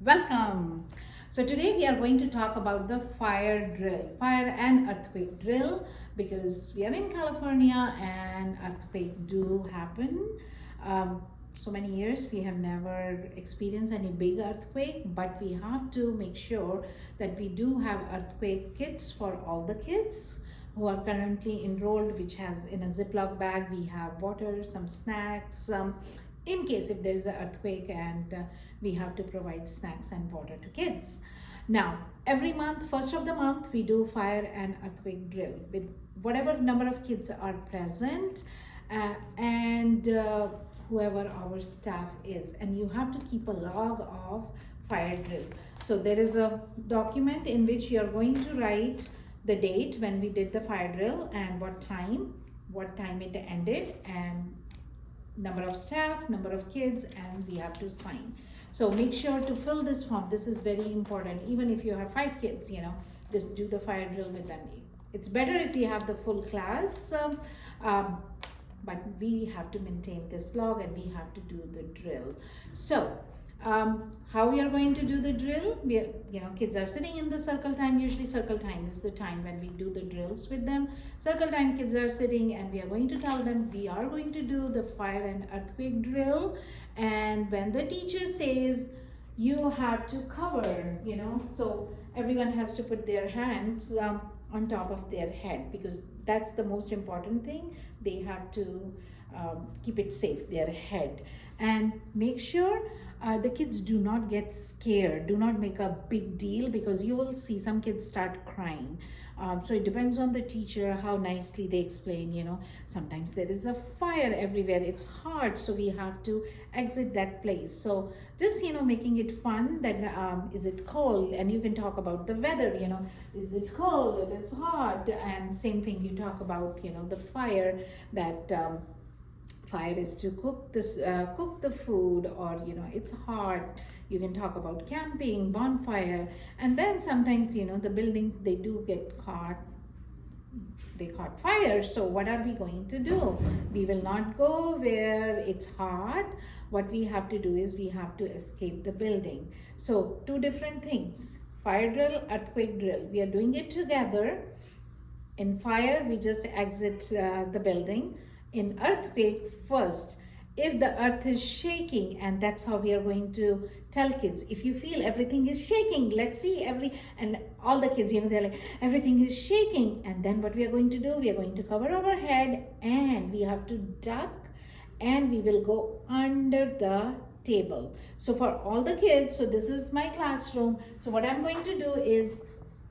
Welcome. So today we are going to talk about the fire drill, fire and earthquake drill, because we are in California and earthquake do happen. So many years we have never experienced any big earthquake, but we have to make sure that we do have earthquake kits for all the kids who are currently enrolled, which has in a Ziploc bag we have water, some snacks, in case if there is an earthquake, and we have to provide snacks and water to kids. Now, every month, first of the month, we do fire and earthquake drill with whatever number of kids are present, and whoever our staff is. And you have to keep a log of fire drill. So there is a document in which you are going to write the date when we did the fire drill and what time it ended, and number of staff, number of kids, and we have to sign. So make sure to fill this form. This is very important. Even if you have 5 kids, just do the fire drill with them. It's better if we have the full class, but we have to maintain this log and we have to do the drill. So how we are going to do the drill? Kids are sitting in the circle time. Usually circle time is the time when we do the drills with them. Circle time, kids are sitting, and we are going to tell them we are going to do the fire and earthquake drill. And when the teacher says you have to cover, so everyone has to put their hands on top of their head, because that's the most important thing. They have to keep it safe, their head, and make sure the kids do not get scared. Do not make a big deal, because you will see some kids start crying. So it depends on the teacher how nicely they explain. Sometimes there is a fire everywhere, it's hot, so we have to exit that place. So just making it fun, that is it cold, and you can talk about the weather. Is it cold, it is hot, and same thing you talk about the fire, that fire is to cook the food, or it's hot. You can talk about camping, bonfire, and then sometimes the buildings, they do get caught, they caught fire. So what are we going to do? We will not go where it's hot. What we have to do is we have to escape the building. So two different things: fire drill, earthquake drill. We are doing it together. In fire, we just exit the building. In earthquake, first, if the earth is shaking, and that's how we are going to tell kids, if you feel everything is shaking, let's see and all the kids, they're like, everything is shaking. And then what we are going to do, we are going to cover our head, and we have to duck, and we will go under the table. So for all the kids, so this is my classroom. So what I'm going to do is,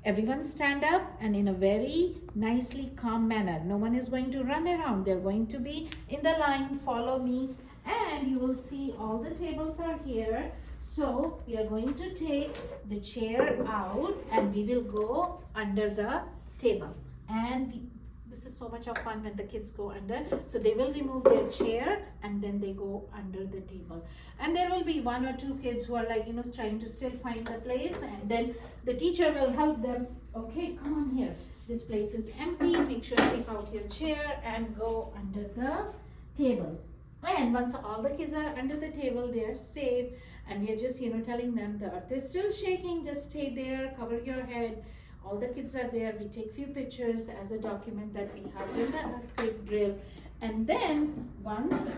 everyone stand up, and in a very nicely calm manner. No one is going to run around. They're going to be in the line. Follow me, and you will see all the tables are here. So we are going to take the chair out, and we will go under the table. And this is so much of fun when the kids go under. So they will remove their chair, and then they go under the table. And there will be 1 or 2 kids who are like, trying to still find the place, and then the teacher will help them. Okay, come on here. This place is empty. Make sure to take out your chair and go under the table. And once all the kids are under the table, they are safe. And we are just, telling them the earth is still shaking. Just stay there, cover your head. All the kids are there. We take few pictures as a document that we have in the earthquake drill. And then once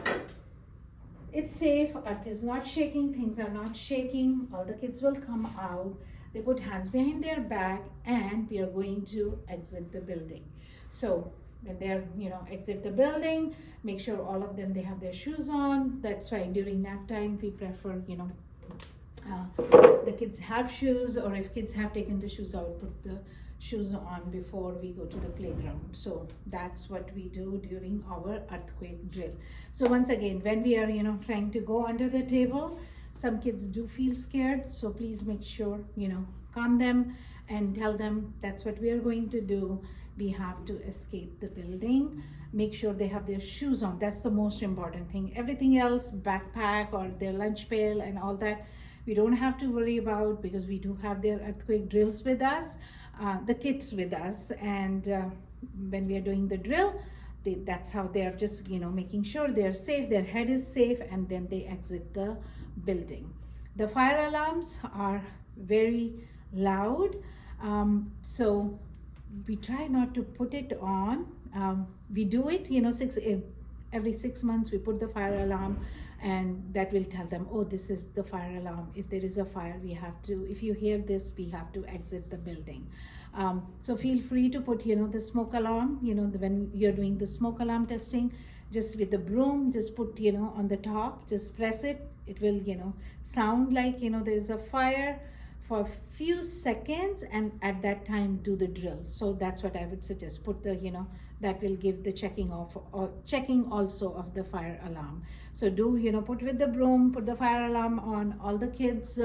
it's safe, earth is not shaking, things are not shaking, all the kids will come out. They put hands behind their back, and we are going to exit the building. So when they're exit the building, make sure all of them, they have their shoes on. That's why during nap time we prefer the kids have shoes, or if kids have taken the shoes out, put the shoes on before we go to the playground. So that's what we do during our earthquake drill. So once again, when we are trying to go under the table, some kids do feel scared, so please make sure calm them and tell them that's what we are going to do. We have to escape the building. Make sure they have their shoes on. That's the most important thing. Everything else, backpack or their lunch pail and all that, we don't have to worry about, because we do have their earthquake drills with us, the kits with us. And when we are doing the drill, that's how they're just making sure they're safe, their head is safe, and then they exit the building. The fire alarms are very loud, so we try not to put it on. We do it, every 6 months we put the fire alarm, and that will tell them, oh, this is the fire alarm. If there is a fire, if you hear this, we have to exit the building. So feel free to put, the smoke alarm, when you're doing the smoke alarm testing, just with the broom, just put, on the top, just press it. It will, sound like, there's a fire for a few seconds, and at that time do the drill. So that's what I would suggest. Put the, that will give the checking off, or checking also of the fire alarm. So do, put with the broom, put the fire alarm on. All the kids,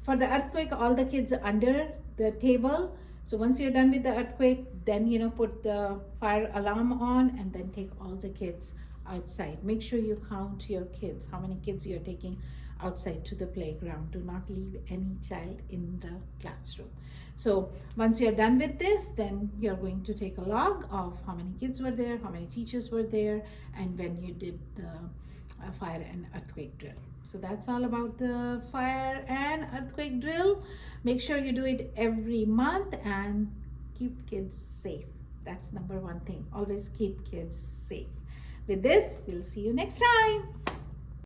for the earthquake, all the kids are under the table. So once you're done with the earthquake, then, put the fire alarm on, and then take all the kids outside. Make sure you count your kids, how many kids you're taking outside to the playground. Do not leave any child in the classroom. So once you're done with this, then you're going to take a log of how many kids were there, how many teachers were there, and when you did the fire and earthquake drill. So that's all about the fire and earthquake drill. Make sure you do it every month and keep kids safe. That's number one thing. Always keep kids safe. With this, we'll see you next time.